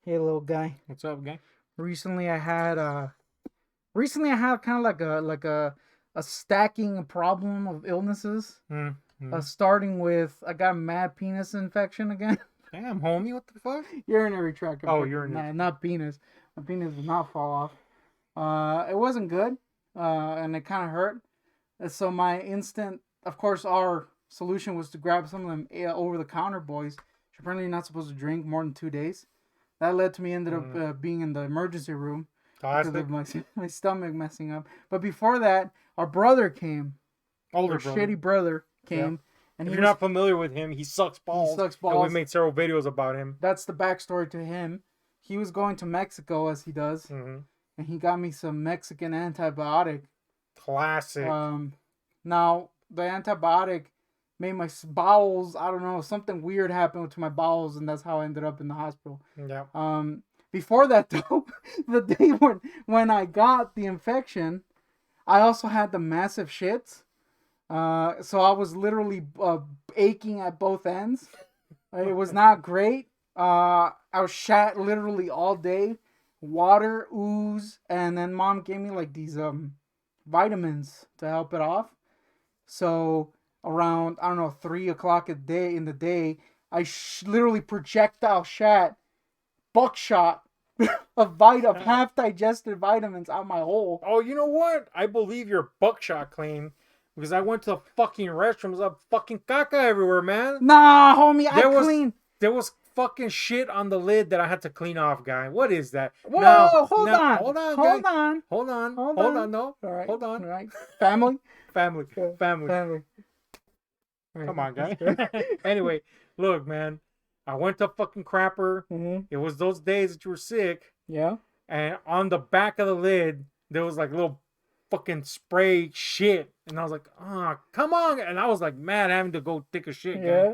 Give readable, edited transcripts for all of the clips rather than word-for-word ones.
Hey, little guy. What's up, gang? Recently, I had kind of like a stacking problem of illnesses. Mm-hmm. Starting with I got mad penis infection again. Damn, homie, what the fuck? Urinary tract Oh, infection, urinary. not penis. My penis did not fall off. It wasn't good, and it kind of hurt. And so my instant, of course, our solution was to grab some of them over the counter boys. Which apparently you're not supposed to drink more than 2 days. That led to me ended up Mm. being in the emergency room because of Classic. my stomach messing up. But before that, our brother came, our Older brother. shitty brother Yeah. came, and If he you're was not familiar with him, he sucks he balls, sucks and we've balls. made several videos about him. That's the backstory to him. He was going to Mexico as he does, Mm-hmm. and he got me some Mexican antibiotic. Classic. Um, Now the antibiotic made my bowels. I don't know, something weird happened to my bowels, and that's how I ended up in the hospital. Yeah. Before that though, the day when I got the infection, I also had the massive shits. So I was literally aching at both ends. It was not great. I was shat literally all day, water, ooze, and then mom gave me like these vitamins to help it off. So around I don't know 3 o'clock a day in the day, I literally projectile shat buckshot of half digested vitamins out my hole. Oh, you know what? I believe your buckshot claim because I went to the fucking restrooms. Up fucking caca everywhere, man. Nah, homie, I There was clean. there was fucking shit on the lid that I had to clean off, guy. What is that? Now, Whoa, hold now, on, hold on, hold guy. on, Hold on, hold hold on. on. No, All right, hold all on. right. Family, Family, yeah, family. family. All right, Come on, that's guy. good. Anyway, look, man. I went to fucking crapper. Mm-hmm. It was those days that you were sick, Yeah. and on the back of the lid there was like little fucking spray shit, and I was like, oh, come on, and I was like mad having to go take a shit, guy. Yeah.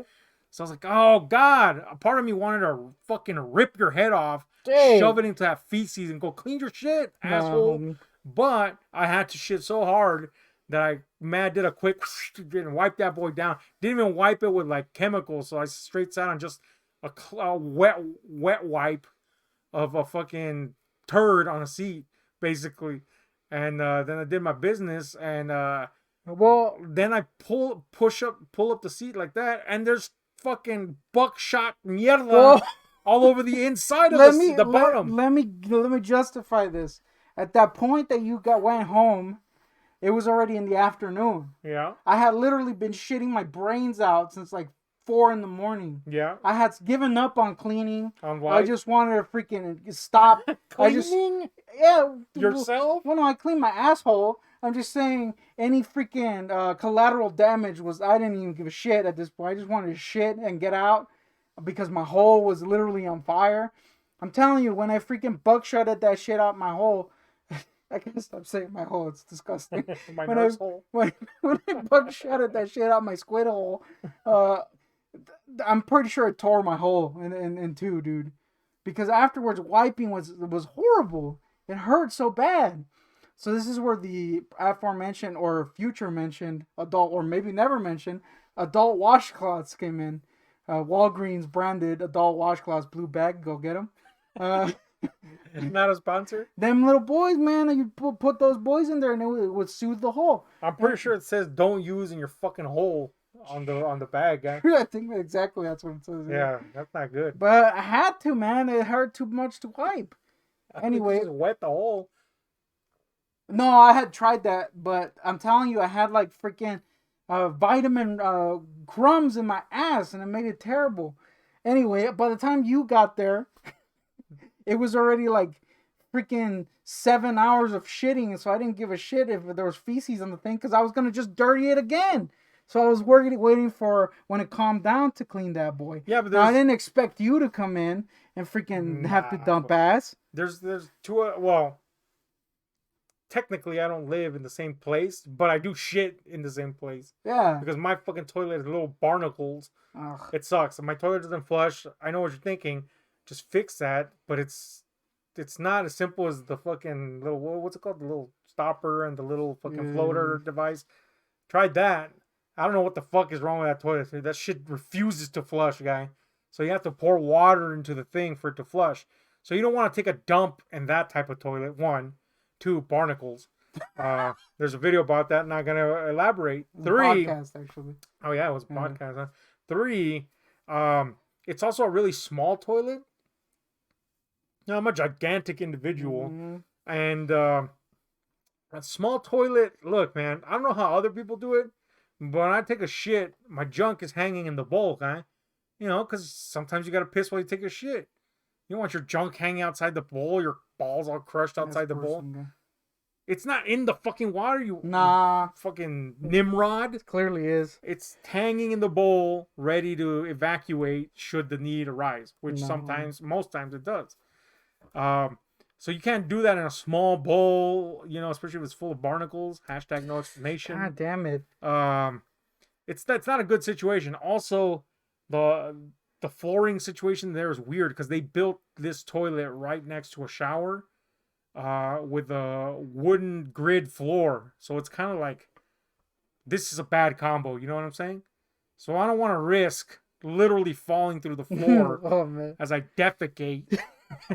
So I was like, oh God. A part of me wanted to fucking rip your head off, shove Dang. it into that feces, and go clean your shit, Nah, asshole. homie. But I had to shit so hard that I mad did a quick and wipe that boy down. Didn't even wipe it with like chemicals, so I straight sat on just a wet wipe of a fucking turd on a seat, basically. And then I did my business, and Well, then I pull up the seat like that, and there's fucking buckshot mierda well. all over the inside of let me the bottom. let me justify this. At that point that you got went home, it was already in the afternoon. Yeah, I had literally been shitting my brains out since like 4 in the morning. yeah. I had given up on cleaning. On I wipe. just wanted to freaking stop. I just Cleaning yeah. yourself. When I clean my asshole, I'm just saying any freaking collateral damage was. I didn't even give a shit at this point. I just wanted to shit and get out because my hole was literally on fire. I'm telling you, when I freaking buckshotted that shit out my hole, I can't stop saying my hole. It's disgusting. My When I nurse hole. when I buckshotted that shit out my squid hole, uh, I'm pretty sure it tore my hole in two, dude. Because afterwards, wiping was horrible. It hurt so bad. So this is where the aforementioned or future mentioned adult, or maybe never mentioned, adult washcloths came in. Walgreens branded adult washcloths, blue bag. Go get them. Uh, Not a sponsor. them little boys, man. You put those boys in there, and it would soothe the hole. I'm pretty And sure it says don't use in your fucking hole on the bag, guy. I think exactly that's what it says. Yeah. Yeah, that's not good. But I had to, man. It hurt too much to wipe. I think you Anyway, just wet the hole. no, I had tried that, but I'm telling you, I had like freaking vitamin crumbs in my ass, and it made it terrible. Anyway, by the time you got there, it was already like freaking 7 hours of shitting, so I didn't give a shit if there was feces on the thing because I was gonna just dirty it again. So I was waiting for when it calmed down to clean that boy. Yeah, but Now I there's didn't expect you to come in and freaking have to nah. dump ass. There's two. Well, technically, I don't live in the same place, but I do shit in the same place Yeah. because my fucking toilet is little barnacles. Ugh. It sucks. My toilet doesn't flush. I know what you're thinking. Just fix that, but it's not as simple as the fucking little what's it called? The little stopper and the little fucking Yeah. floater device. Tried that. I don't know what the fuck is wrong with that toilet. That shit refuses to flush, guy. So you have to pour water into the thing for it to flush. So you don't want to take a dump in that type of toilet. One, two, barnacles. There's a video about that. Not gonna elaborate. Three, podcast actually. oh yeah, it was a podcast. Huh? Three, it's also a really small toilet. Now, I'm a gigantic individual, and a small toilet. Look, man, I don't know how other people do it, but when I take a shit, my junk is hanging in the bowl, guy. You know, because sometimes you gotta piss while you take a shit. You don't want your junk hanging outside the bowl, your balls all crushed outside the bowl. It's not in the fucking water, you fucking Nimrod. It clearly is. It's hanging in the bowl, ready to evacuate should the need arise, which sometimes, most times it does. So you can't do that in a small bowl, you know, especially if it's full of barnacles. Hashtag no explanation. God damn it. That's not a good situation. Also, the flooring situation there is weird because they built this toilet right next to a shower with a wooden grid floor. So it's kind of like, this is a bad combo. You know what I'm saying? So I don't want to risk literally falling through the floor as I defecate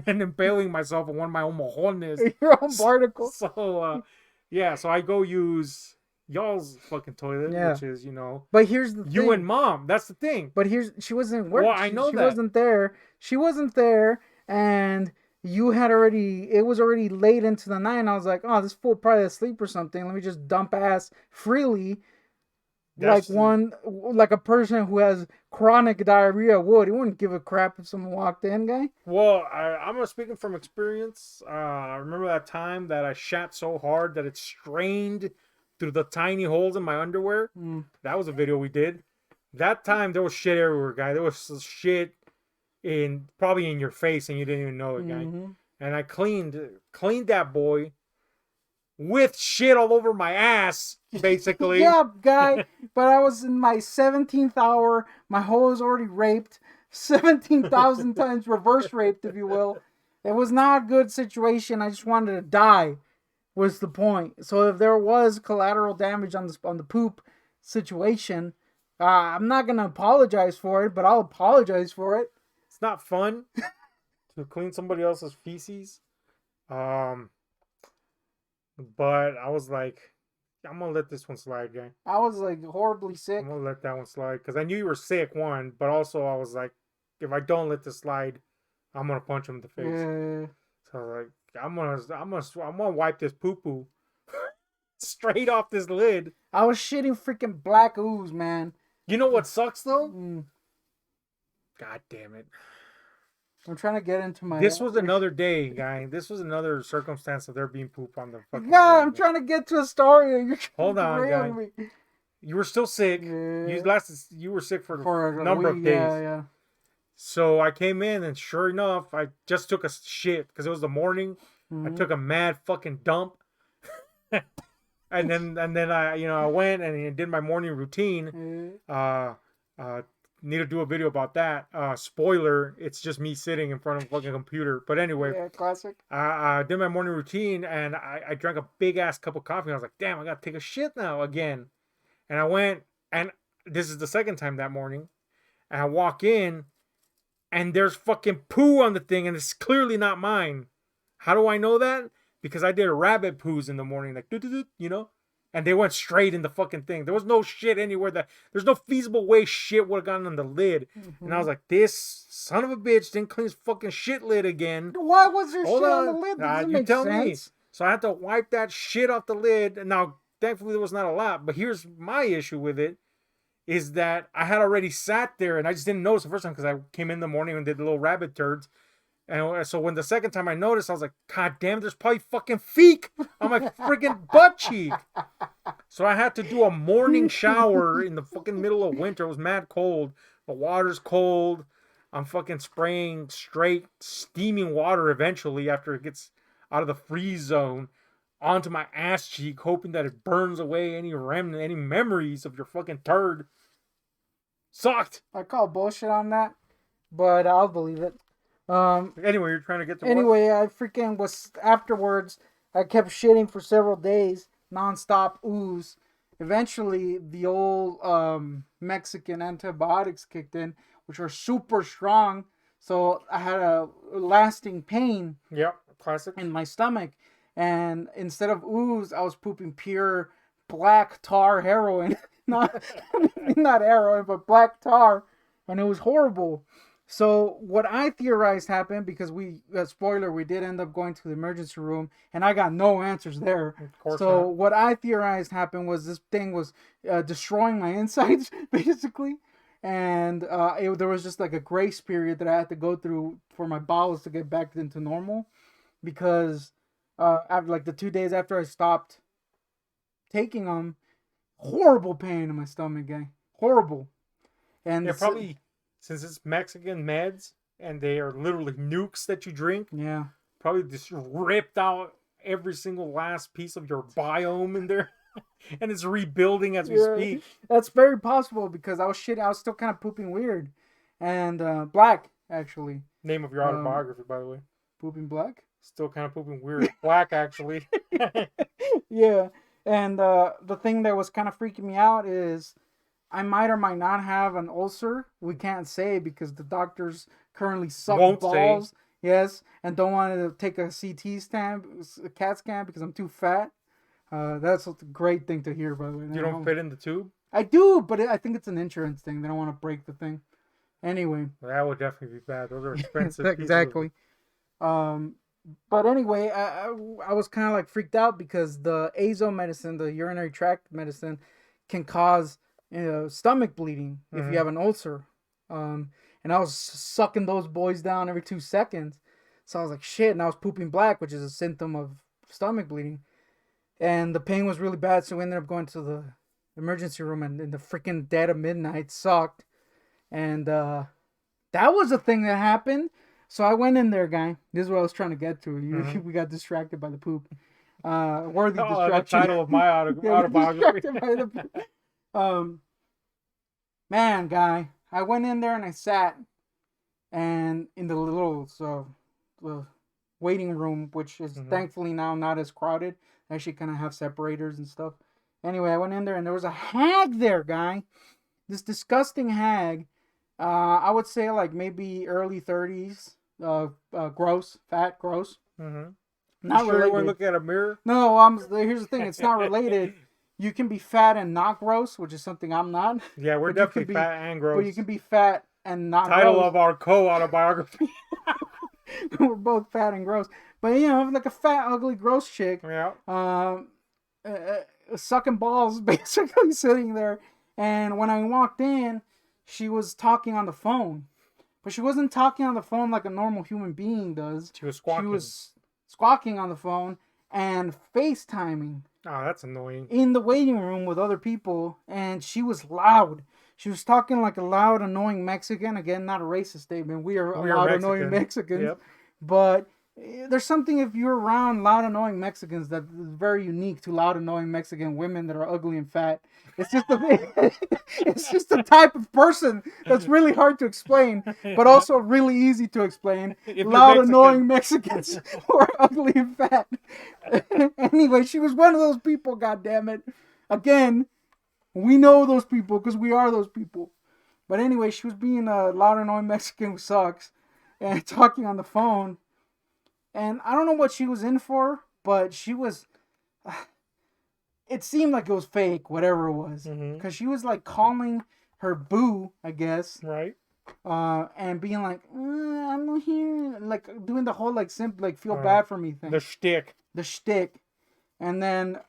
and impaling myself on one of my own mojones. Your own barnacle. So, yeah, so I go use y'all's fucking toilet, which is, you know. But here's the you thing. and mom. That's the thing. But she wasn't working. Well, I know she that. wasn't there. She wasn't there, and you had already. It was already late into the night. And I was like, oh, this fool probably asleep or something. Let me just dump ass freely. Like a person who has chronic diarrhea would. He wouldn't give a crap if someone walked in, guy. Well, I'm speaking from experience. I remember that time that I shat so hard that it strained through the tiny holes in my underwear. That was a video we did. That time there was shit everywhere, guy. There was shit probably in your face and you didn't even know it, guy. And I cleaned that boy with shit all over my ass, basically. Yeah, guy. But I was in my 17th hour. My hole was already raped. 17,000 times reverse raped, if you will. It was not a good situation. I just wanted to die, was the point. So if there was collateral damage on the poop situation, I'm not going to apologize for it, but I'll apologize for it. It's not fun to clean somebody else's feces. But I was like, I'm going to let this one slide, guy. I was like horribly sick. I'm going to let that one slide. Because I knew you were sick, one. But also I was like, if I don't let this slide, I'm going to punch him in the face. Yeah. So I was like, I'm gonna wipe this poo-poo straight off this lid. I was shitting freaking black ooze, man. You know what sucks, though? God damn it. I'm trying to get into my... This was another day, guy. This was another circumstance of there being poop on the fucking... Yeah, I'm trying to get to a story. You're Hold on, guy. Me. You were still sick. Yeah. You were sick for a number of days. Yeah. So I came in, and sure enough, I just took a shit, because it was the morning. I took a mad fucking dump. and then I went and did my morning routine. Need to do a video about that. Spoiler, it's just me sitting in front of a fucking computer. But anyway. Yeah, classic. I did my morning routine and I drank a big ass cup of coffee. And I was like, damn, I gotta take a shit now again. And I went, and this is the second time that morning. And I walk in and there's fucking poo on the thing and it's clearly not mine. How do I know that? Because I did rabbit poos in the morning, like, you know? And they went straight in the fucking thing. There was no shit anywhere there's no feasible way shit would have gotten on the lid. And I was like, this son of a bitch didn't clean his fucking shit lid again. Why was there shit on the lid? That you tell me. So I had to wipe that shit off the lid. And now, thankfully, there was not a lot. But here's my issue with it. Is that I had already sat there and I just didn't notice the first time because I came in the morning and did the little rabbit turds. And so when the second time I noticed, I was like, God damn, there's probably fucking feek on my freaking butt cheek. So I had to do a morning shower in the fucking middle of winter. It was mad cold. The water's cold. I'm fucking spraying straight steaming water eventually after it gets out of the freeze zone onto my ass cheek, hoping that it burns away any remnant, any memories of your fucking turd. Sucked. I call bullshit on that, but I'll believe it. Anyway, you're trying to get to anyway, what? I freaking was afterwards. I kept shitting for several days, nonstop ooze. Eventually, the old Mexican antibiotics kicked in, which are super strong. So I had a lasting pain Yep. Classic. in my stomach, and instead of ooze, I was pooping pure black tar heroin, not not heroin, but black tar, and it was horrible. So what I theorized happened because spoiler, we did end up going to the emergency room, and I got no answers there. Of course So not. what I theorized happened was this thing was destroying my insides basically, and there was just like a grace period that I had to go through for my bowels to get back into normal because after like the 2 days after I stopped taking them, horrible pain in my stomach, guy, horrible. And Yeah, probably since it's Mexican meds and they are literally nukes that you drink, yeah, probably just ripped out every single last piece of your biome in there, and it's rebuilding as we yeah, speak. that's very possible because I was shit. I was still kind of pooping weird, and black actually, Name of your autobiography, by the way. pooping black. Still kind of pooping weird. Black, actually. Yeah, and the thing that was kind of freaking me out is I might or might not have an ulcer. We can't say because the doctors currently suck Won't balls. say. Yes, and don't want to take a CT scan, a CAT scan because I'm too fat. That's a great thing to hear, by the way. You don't fit in the tube? I do, but I think it's an insurance thing. They don't want to break the thing. Anyway, That would definitely be bad. Those are expensive. exactly. But anyway, I was kind of like freaked out because the azo medicine, the urinary tract medicine, can cause stomach bleeding if you have an ulcer. And I was sucking those boys down every 2 seconds. So I was like, shit, and I was pooping black, which is a symptom of stomach bleeding. And the pain was really bad, so we ended up going to the emergency room, and in the freaking dead of midnight sucked. And that was a thing that happened. So I went in there, guy. This is what I was trying to get to. We got distracted by the poop. Worthy distraction. The title of my autobiography. Distracted by the poop. Man, guy, I went in there and I sat, and in the little waiting room, which is thankfully now not as crowded. I actually kind of have separators and stuff. Anyway, I went in there and there was a hag there, guy. This disgusting hag. I would say like maybe early 30s. Gross, fat, gross. Mm-hmm. Not sure related. You want to look at a mirror? No, here's the thing. It's not related. You can be fat and not gross, which is something I'm not. Yeah, we're definitely fat and gross. But you can be fat and not Title gross. of our co-autobiography. We're both fat and gross. But, like a fat, ugly, gross chick. Yeah. Sucking balls, basically sitting there. And when I walked in, she was talking on the phone. But she wasn't talking on the phone like a normal human being does. She was squawking. She was squawking on the phone and FaceTiming. Oh, that's annoying. In the waiting room with other people, and she was loud. She was talking like a loud, annoying Mexican. Again, not a racist statement. We are loud, annoying Mexicans. Yep. But there's something, if you're around loud, annoying Mexicans, that is very unique to loud, annoying Mexican women that are ugly and fat. It's just it's just a type of person that's really hard to explain, but also really easy to explain. Loud, annoying Mexicans who are ugly and fat. Anyway, she was one of those people, goddammit. Again, we know those people because we are those people. But anyway, she was being a loud, annoying Mexican who sucks and talking on the phone. And I don't know what she was in for, but she was... it seemed like it was fake, whatever it was. Because she was like calling her boo, I guess. Right. And being like, I'm not here. Like doing the whole like feel bad for me thing. The shtick. And then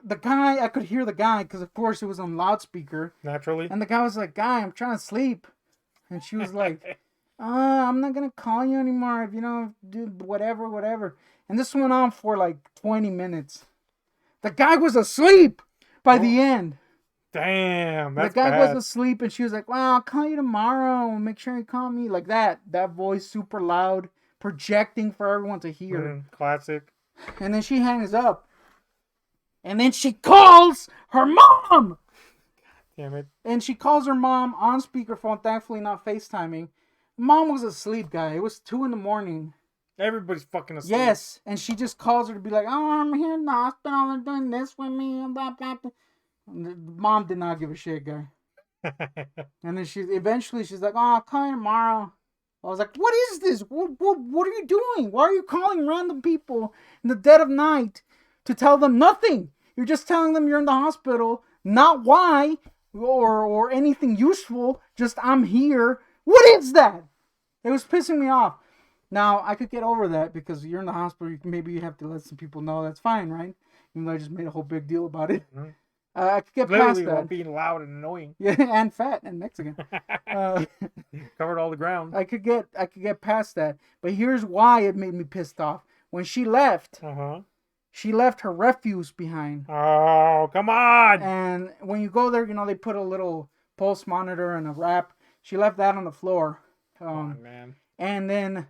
the guy, I could hear the guy because of course it was on loudspeaker. Naturally. And the guy was like, guy, I'm trying to sleep. And she was like, I'm not going to call you anymore if you don't do whatever. And this went on for like 20 minutes. The guy was asleep by the end. Damn, that's The guy bad. was asleep and she was like, well, I'll call you tomorrow. Make sure you call me. Like that. That voice super loud, projecting for everyone to hear. Classic. And then she hangs up. And then she calls her mom. Damn it. And she calls her mom on speakerphone, thankfully not FaceTiming. Mom was asleep, guy. It was 2 a.m. Everybody's fucking asleep. Yes, and she just calls her to be like, I'm here in the hospital. They're doing this with me. Blah, blah, blah. Mom did not give a shit, guy. And then she's like, I'll call you tomorrow. I was like, what is this? What are you doing? Why are you calling random people in the dead of night to tell them nothing? You're just telling them you're in the hospital, not why or anything useful. Just I'm here. What is that? It was pissing me off. Now I could get over that because you're in the hospital. Maybe you have to let some people know. That's fine, right? Even though I just made a whole big deal about it. Mm-hmm. I could get Literally past that. being loud and annoying. Yeah, and fat and Mexican. Covered all the ground. I could get past that. But here's why it made me pissed off. When she left, she left her refuse behind. Oh, come on! And when you go there, they put a little pulse monitor and a wrap. She left that on the floor. Come on, man. And then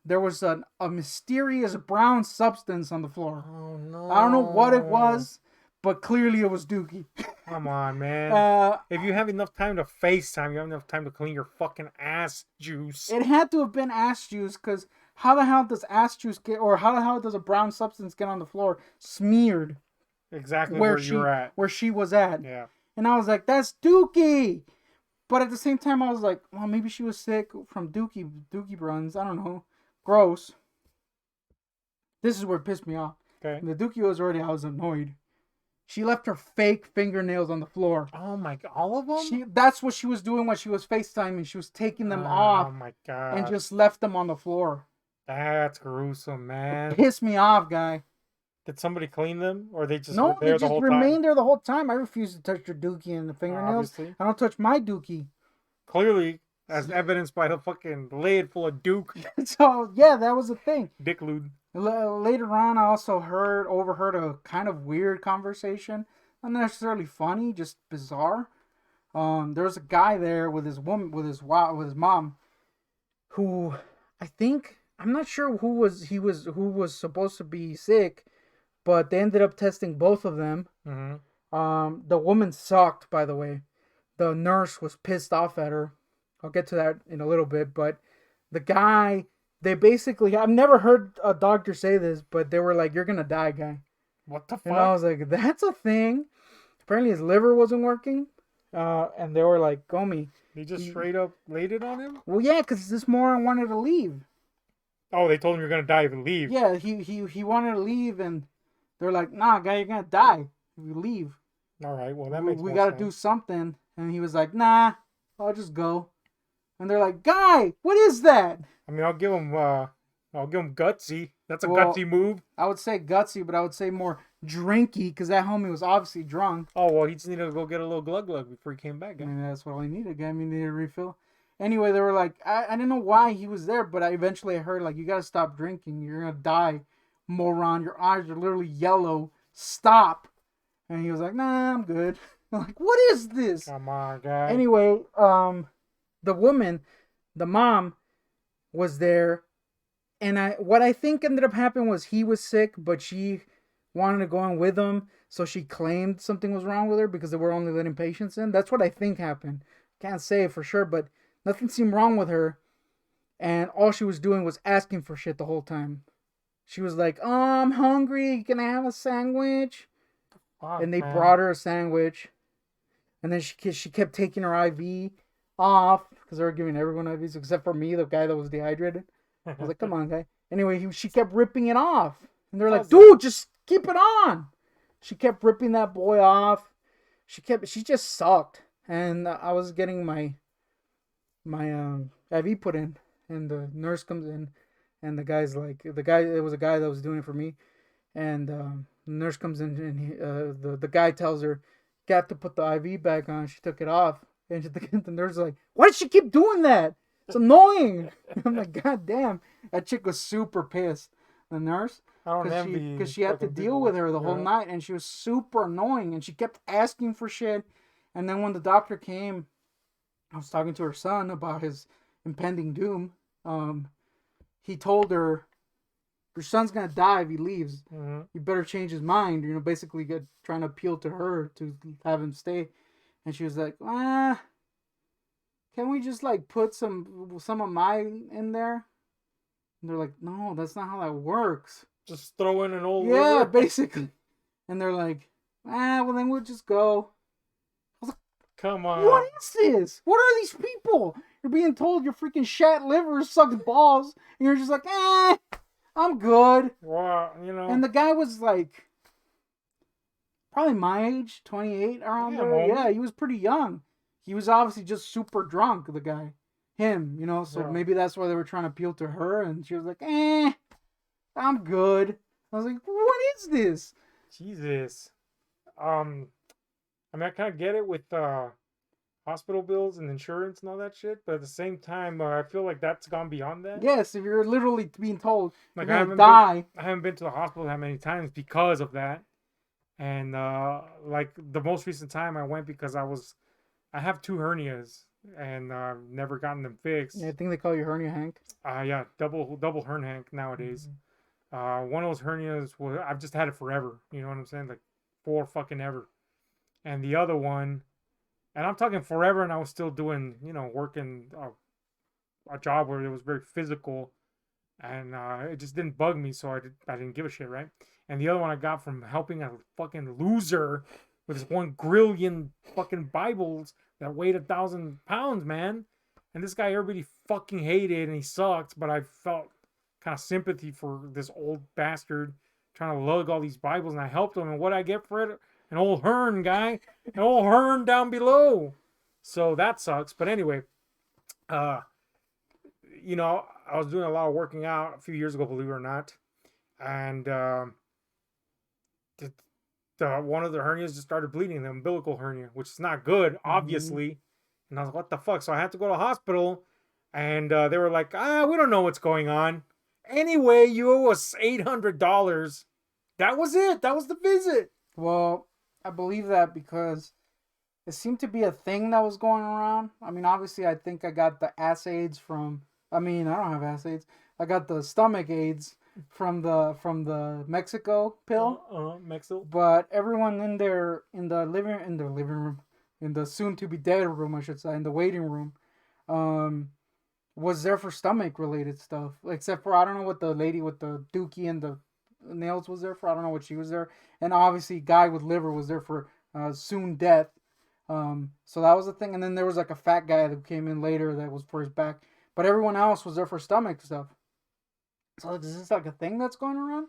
there was a mysterious brown substance on the floor. Oh, no. I don't know what it was, but clearly it was Dookie. Come on, man. If you have enough time to FaceTime, you have enough time to clean your fucking ass juice. It had to have been ass juice, because how the hell does ass juice get, or how the hell does a brown substance get on the floor smeared? Exactly where you're at. Where she was at. Yeah. And I was like, that's Dookie! But at the same time, I was like, well, maybe she was sick from Dookie runs. I don't know. Gross. This is where it pissed me off. Okay. The Dookie was already, I was annoyed. She left her fake fingernails on the floor. Oh my god, all of them? That's what she was doing when she was FaceTiming. She was taking them off. Oh my god. And just left them on the floor. That's gruesome, man. It pissed me off, guy. Did somebody clean them? Or they just No, were there they the whole just time? remained there the whole time. I refuse to touch your Dookie and the fingernails. Obviously. I don't touch my Dookie. Clearly, as evidenced by the fucking lid full of Duke. So, yeah, that was the thing. Dick lewd. Later on, I also overheard a kind of weird conversation. Not necessarily funny, just bizarre. There was a guy there with his mom, who I'm not sure who was supposed to be sick, but they ended up testing both of them. Mm-hmm. The woman sucked, by the way. The nurse was pissed off at her. I'll get to that in a little bit, but the guy, I've never heard a doctor say this, but they were like, "You're gonna die, guy." What the fuck? And I was like, that's a thing. Apparently his liver wasn't working. And they were like, Gomi. They just straight up laid it on him? Well, yeah, because this moron wanted to leave. Oh, they told him you're going to die if you leave. Yeah, he wanted to leave, and they're like, nah, guy, you're going to die if you leave. All right, well, that makes We got to do something. And he was like, nah, I'll just go. And they're like, guy, what is that? I mean, I'll give him gutsy. That's a gutsy move. I would say gutsy, but I would say more drinky, because that homie was obviously drunk. Oh, well, he just needed to go get a little glug before he came back. I mean, that's what he needed. Guy, needed a refill. Anyway, they were like, I didn't know why he was there, but I eventually heard, like, you got to stop drinking. You're going to die, moron. Your eyes are literally yellow. Stop. And he was like, nah, I'm good. I'm like, what is this? Come on, guy. Anyway, the woman, the mom, was there. And what I think ended up happening was he was sick, but she wanted to go in with him. So she claimed something was wrong with her because they were only letting patients in. That's what I think happened. Can't say it for sure, but nothing seemed wrong with her. And all she was doing was asking for shit the whole time. She was like, oh, I'm hungry. Can I have a sandwich? And they brought her a sandwich. And then she kept taking her IV off because they were giving everyone IVs except for me, the guy that was dehydrated. I was like, come on, guy. Anyway, she kept ripping it off. And they're like, dude, just keep it on. She kept ripping that boy off. She just sucked. And I was getting my IV put in. And the nurse comes in. And the guy's like, it was a guy that was doing it for me. And the nurse comes in and the guy tells her, got to put the IV back on. She took it off. And the nurse is like, why does she keep doing that? It's annoying. I'm like, God damn. That chick was super pissed. The nurse. Because she had to deal with her the whole night. And she was super annoying. And she kept asking for shit. And then when the doctor came, I was talking to her son about his impending doom. He told her, your son's going to die if he leaves. Mm-hmm. You better change his mind. Basically trying to appeal to her to have him stay. And she was like, can we just like put some of mine in there? And they're like, no, that's not how that works. Just throw in an old liver? liver? Basically. And they're like, well then we'll just go. I was like, come on. What is this? What are these people? You're being told your freaking shat liver sucks balls, and you're just like, I'm good. Well, you know. And the guy was like, probably my age, 28, around Damn, there. homie. Yeah, he was pretty young. He was obviously just super drunk, the guy. Him, so Yeah. maybe that's why they were trying to appeal to her, and she was like, I'm good. I was like, what is this? Jesus. I mean, I kind of get it with hospital bills and insurance and all that shit, but at the same time, I feel like that's gone beyond that. Yes, if you're literally being told Like you're gonna die. I haven't been to the hospital that many times because of that. And like the most recent time I went because I have 2 hernias and never gotten them fixed. Yeah, I think they call you hernia Hank. Yeah, double hernia nowadays. One of those hernias I've just had it forever. You know what I'm saying? Like for fucking ever. And the other one, and I'm talking forever, and I was still doing, working a job where it was very physical, and it just didn't bug me, so I didn't give a shit, right? And the other one I got from helping a fucking loser with his 1 grillion fucking Bibles that weighed 1,000 pounds, man. And this guy everybody fucking hated, and he sucked, but I felt kind of sympathy for this old bastard trying to lug all these Bibles, and I helped him. And what I get for it? An old hern, guy. An old hern down below. So that sucks. But anyway, I was doing a lot of working out a few years ago, believe it or not. And one of the hernias just started bleeding, the umbilical hernia, which is not good, obviously. And I was like, what the fuck? So I had to go to the hospital. And they were like, we don't know what's going on. Anyway, you owe us $800. That was it. That was the visit. Well, I believe that because it seemed to be a thing that was going around. I mean, obviously, I think I got the ass AIDS from. I mean, I don't have ass AIDS. I got the stomach AIDS from the Mexico pill. Mexico. But everyone in the living room, in the soon to be dead room, I should say, in the waiting room, was there for stomach related stuff. Except for I don't know what the lady with the dookie and the nails was there for. I don't know what she was there. And obviously, guy with liver was there for soon death. So that was the thing. And then there was like a fat guy that came in later that was for his back. But everyone else was there for stomach stuff. So is this like a thing that's going around?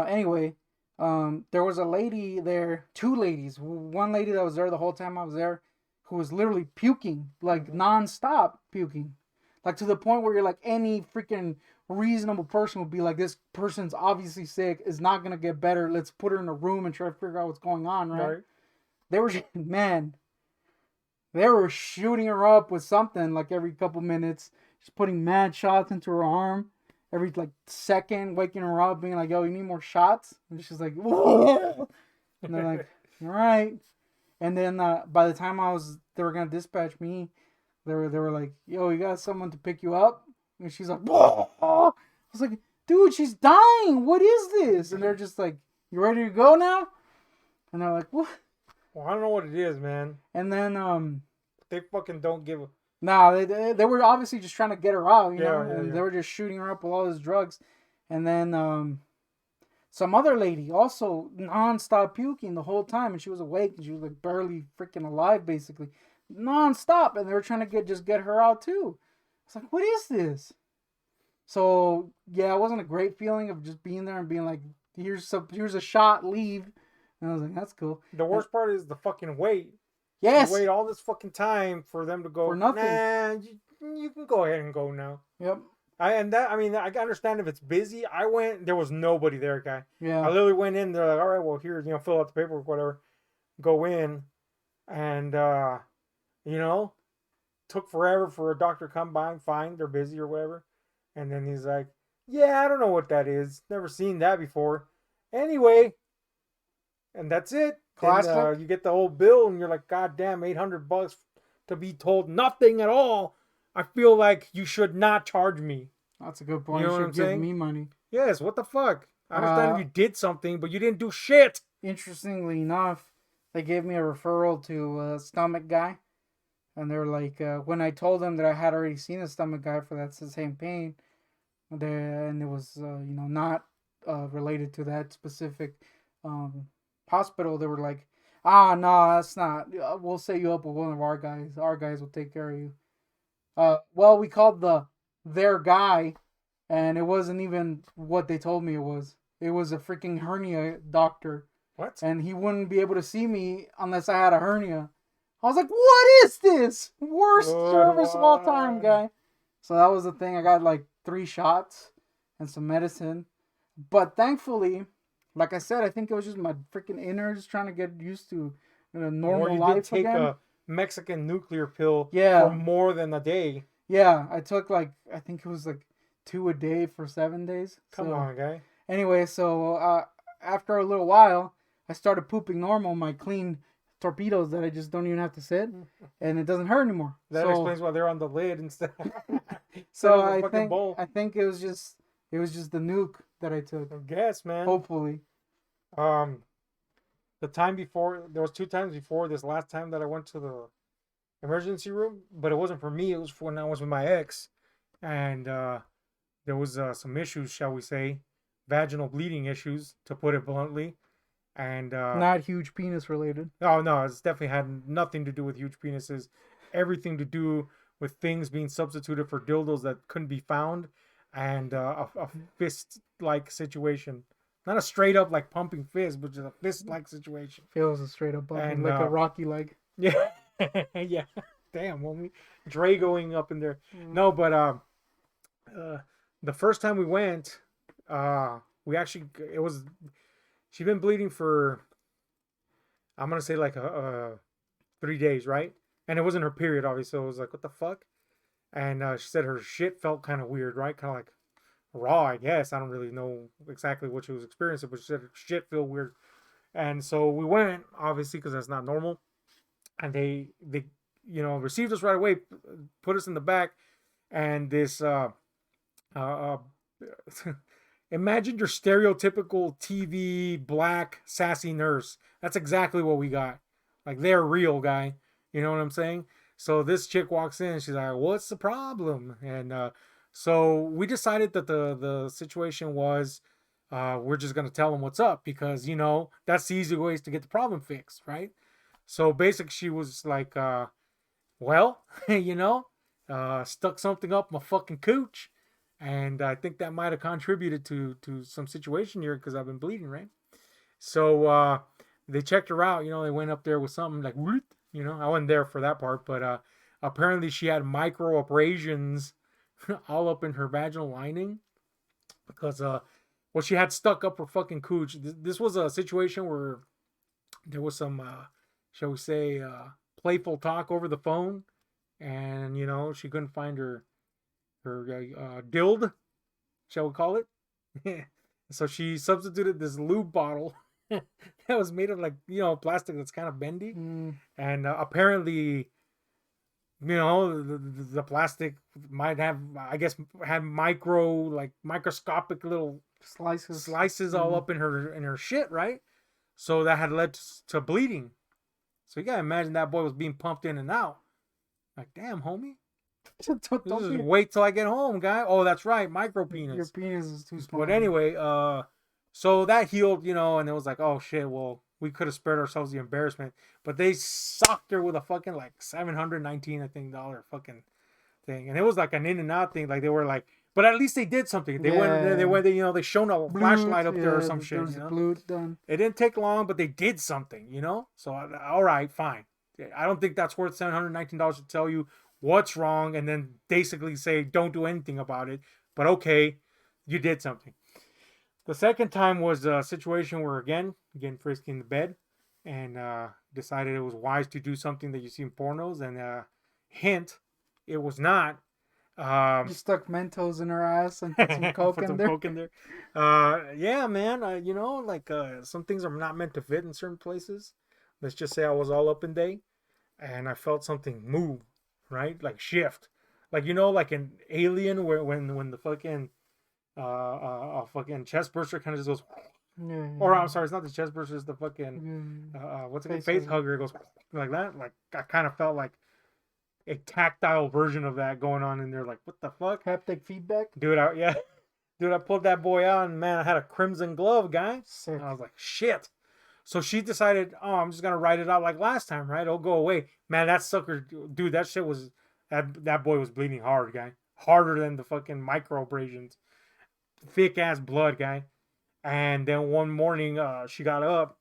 Anyway, there was a lady there, 2 ladies. One lady that was there the whole time I was there, who was literally puking, like nonstop puking. Like to the point where you're like, any freaking reasonable person would be like, this person's obviously sick, is not going to get better. Let's put her in a room and try to figure out what's going on, right? They were, man, they were shooting her up with something like every couple minutes. Just putting mad shots into her arm. Every like second, waking her up, being like, yo, you need more shots? And she's like, whoa. And they're like, all right. And then by the time they were going to dispatch me, they were like, yo, you got someone to pick you up? And she's like, whoa. I was like, dude, she's dying. What is this? And they're just like, you ready to go now? And they're like, what? Well, I don't know what it is, man. And then they fucking don't give a... Nah, they were obviously just trying to get her out, you know? And they were just shooting her up with all these drugs. And then some other lady also non-stop puking the whole time, and she was awake, and she was like barely freaking alive, basically. Non-stop, and they were trying to get her out too. It's like, what is this? So, yeah, it wasn't a great feeling of just being there and being like, here's a shot, leave. And I was like, that's cool. The worst part is the fucking wait. Yes. You wait all this fucking time for them to go. For nothing. Nah, you can go ahead and go now. Yep. I understand if it's busy. I went, there was nobody there, guy. Yeah. I literally went in, they're like, all right, well, here, fill out the paperwork, whatever. Go in. And, took forever for a doctor to come by and find they're busy or whatever. And then he's like, yeah, I don't know what that is. Never seen that before. Anyway. And that's it. Classic. You get the whole bill and you're like, God damn, $800 to be told nothing at all. I feel like you should not charge me. That's a good point. You know should what I'm give saying? me money. Yes, what the fuck? I understand if you did something, but you didn't do shit. Interestingly enough, they gave me a referral to a stomach guy. And they're like, when I told them that I had already seen a stomach guy for that same pain, and it was, not related to that specific hospital, they were like, no, that's not. We'll set you up with one of our guys. Our guys will take care of you. Well, we called their guy, and it wasn't even what they told me it was. It was a freaking hernia doctor, What? and he wouldn't be able to see me unless I had a hernia. I was like, "What is this? Worst Good service of all time, one. guy." So that was the thing. I got like 3 shots and some medicine, but thankfully, like I said, I think it was just my freaking innards trying to get used to Or normal you did life take again. a Mexican nuclear pill for Yeah, more than a day. yeah. I took like I think it was like 2 a day for 7 days. Come So on, guy. anyway, so after a little while, I started pooping normal, my clean torpedoes that I just don't even have to sit, and it doesn't hurt anymore. That So explains why they're on the lid instead, instead so of the I fucking think bowl. I think it was just the nuke that I took. I guess, man. Hopefully. Um, the time before, there was 2 times before this last time that I went to the emergency room, but it wasn't for me. It was for when I was with my ex, and there was some issues, shall we say, vaginal bleeding issues, to put it bluntly. And Not huge penis related. oh no, it's definitely had nothing to do with huge penises. Everything to do with things being substituted for dildos that couldn't be found, and a fist-like situation. Not a straight up like pumping fist, but just a fist-like situation. Feels a straight up bump, And like a Rocky leg. yeah, yeah. Damn, homie. Dre going up in there. Mm. No, but uh, the first time we went, we actually it was she'd been bleeding for, I'm gonna say like 3 days, right? And it wasn't her period, obviously. So it was like, what the fuck? And she said her shit felt kind of weird, right? Kind of like raw, I guess. I don't really know exactly what she was experiencing, but she said her shit felt weird. And so we went, obviously, because that's not normal. And they received us right away, put us in the back, and this uh imagine your stereotypical TV black sassy nurse. That's exactly what we got. Like, they're real, guy. You know what I'm saying? So this chick walks in, she's like, "What's the problem?" And so we decided that the situation was, we're just gonna tell them what's up, because that's the easy ways to get the problem fixed, right? So basically, she was like, well, stuck something up my fucking cooch, and I think that might have contributed to some situation here, because I've been bleeding, right? So they checked her out. They went up there with something like, I wasn't there for that part, but apparently she had micro abrasions all up in her vaginal lining, because what she had stuck up her fucking cooch. This was a situation where there was some, shall we say, playful talk over the phone, and she couldn't find her dild, shall we call it? So she substituted this lube bottle that was made of, like, plastic that's kind of bendy, and apparently, the plastic might have, I guess, had microscopic little slices all up in her shit, right? So that had led to bleeding. So you gotta imagine that boy was being pumped in and out. Like, damn, homie. Just wait till I get home, guy. Oh, that's right, micro penis. Your penis is too small. But anyway, so that healed, and it was like, oh shit, well, we could have spared ourselves the embarrassment. But they socked her with a fucking like $719, I think, dollar fucking thing, and it was like an in and out thing. Like, they were like, but at least they did something. They went, they shone a flashlight up there or some shit. Done. It didn't take long, but they did something, So, all right, fine. I don't think that's worth $719 to tell you what's wrong and then basically say don't do anything about it. But okay, you did something. The second time was a situation where, again, getting frisky in the bed, and decided it was wise to do something that you see in pornos. And hint, it was not. You stuck Mentos in her ass and put some Coke put in some there. Coke in there. Yeah, man. Like, some things are not meant to fit in certain places. Let's just say I was all up in day, and I felt something move, right? Like, shift. Like, like an Alien, where when the fucking fucking chest burster kind of just goes, or I'm sorry, it's not the chest burster, it's the fucking what's it called? Face hugger. It goes like that. Like, I kind of felt like a tactile version of that going on in there. Like, what the fuck? Haptic feedback. Dude, I pulled that boy out, and man, I had a crimson glove, guy. Sick. And I was like, shit. So she decided, oh, I'm just gonna write it out like last time, right? It'll go away. Man, that sucker, dude, that shit was That boy was bleeding hard, guy. Harder than the fucking micro abrasions. Thick ass blood, guy. And then one morning, she got up,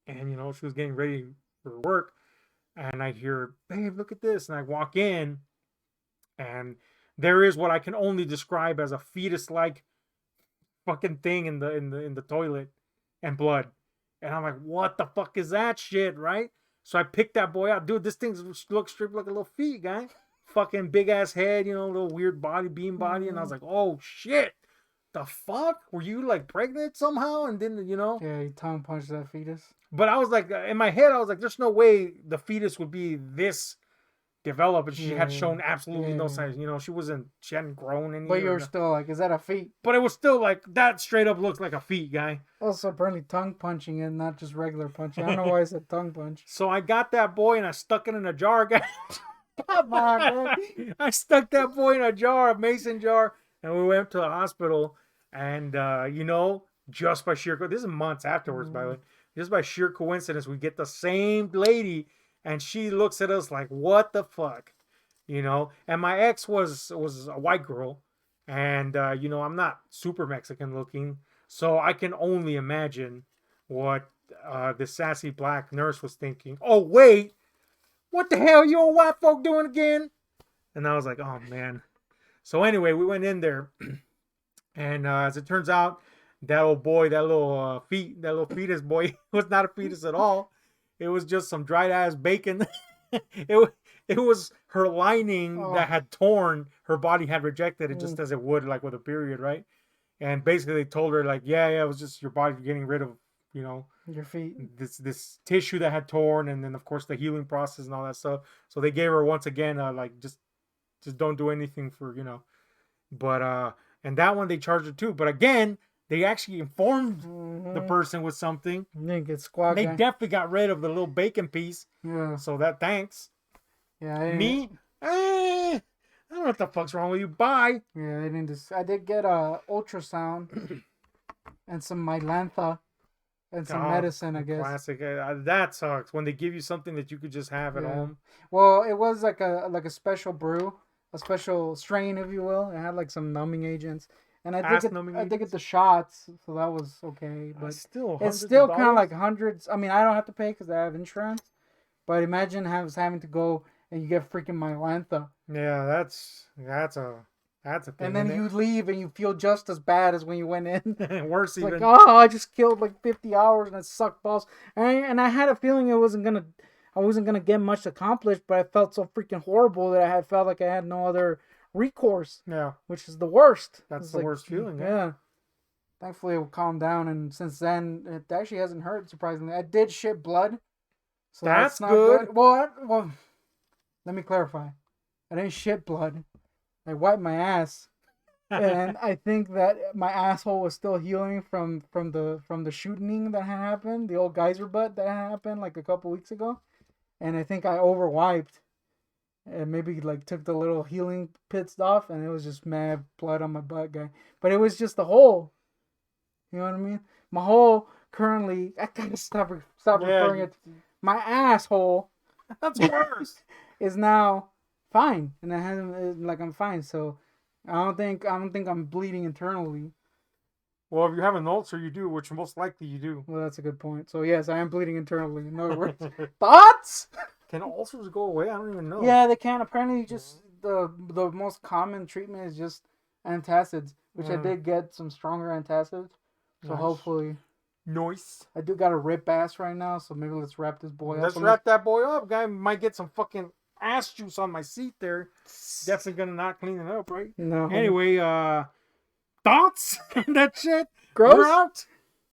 and she was getting ready for work, and I hear, "Babe, look at this," and I walk in, and there is what I can only describe as a fetus-like fucking thing in the toilet, and blood. And I'm like, what the fuck is that shit, right? So I picked that boy out. Dude, this thing looks stripped like a little feet, guy. Fucking big ass head, little weird body, beam body. And I was like, oh shit. The fuck? Were you like pregnant somehow? And then, Yeah, he tongue punched that fetus. But I was like, in my head, I was like, there's no way the fetus would be this developed. And she had shown absolutely no signs. She hadn't grown any. But you were still like, is that a feet? But it was still like, that straight up looks like a feet, guy. Also, apparently tongue punching and not just regular punching. I don't know why I said tongue punch. So I got that boy and I stuck it in a jar, guy. Come on, man. I stuck that boy in a jar, a mason jar, and we went to the hospital. And, just by sheer, this is months afterwards, by the way, just by sheer coincidence, we get the same lady, and she looks at us like, what the fuck, And my ex was a white girl, and, I'm not super Mexican looking, so I can only imagine what the sassy black nurse was thinking. Oh, wait, what the hell you old white folk doing again? And I was like, oh, man. So anyway, we went in there. And as it turns out, that old boy, that little fetus boy, was not a fetus at all. It was just some dried ass bacon. it was her lining that had torn. Her body had rejected it just as it would, like with a period, right? And basically they told her like, yeah, it was just your body getting rid of, your feet. This tissue that had torn, and then of course the healing process and all that stuff. So they gave her once again, like just don't do anything for, But and that one they charged her too. But again, they actually informed the person with something. They get squawk. They definitely got rid of the little bacon piece. Yeah. So that thanks. Yeah. Me? I don't know what the fuck's wrong with you. Bye. Yeah, they didn't. I did get a ultrasound and some Mylantha and some medicine, I guess. Classic. That sucks when they give you something that you could just have at home. Well, it was like a special brew. A special strain, if you will. It had like some numbing agents, and I did get the shots, so that was okay. But it's still kind of like hundreds. I mean, I don't have to pay because I have insurance, but imagine having to go and you get freaking Mylantha. Yeah, that's a thing. And then you leave and you feel just as bad as when you went in. Worse even. Like, oh, I just killed like 50 hours and it sucked balls. And I had a feeling I wasn't gonna get much accomplished, but I felt so freaking horrible that I had felt like I had no other recourse. Yeah, which is the worst. That's the worst feeling. Yeah. Thankfully, it will calm down, and since then, it actually hasn't hurt. Surprisingly, I did shit blood, so that's not good. Well, let me clarify. I didn't shit blood. I wiped my ass, and I think that my asshole was still healing from the shooting that had happened, the old geyser butt that happened like a couple weeks ago. And I think I overwiped and maybe like took the little healing pits off, and it was just mad blood on my butt, guy. But it was just the hole. You know what I mean? My hole currently, I gotta stop referring it. My asshole. That's worse. Is now fine, and I haven't like I'm fine. So I don't think I'm bleeding internally. Well, if you have an ulcer, you do, which most likely you do. Well, that's a good point. So yes, I am bleeding internally. In other words, thoughts? Can ulcers go away? I don't even know. Yeah, they can. Apparently, just the most common treatment is just antacids, which I did get some stronger antacids. So hopefully, nice. I do got a rip ass right now, so maybe let's wrap this boy up. Let's wrap that boy up, guy. Might get some fucking ass juice on my seat there. Definitely gonna not clean it up, right? No. Anyway, thoughts? That shit. Gross. We're out.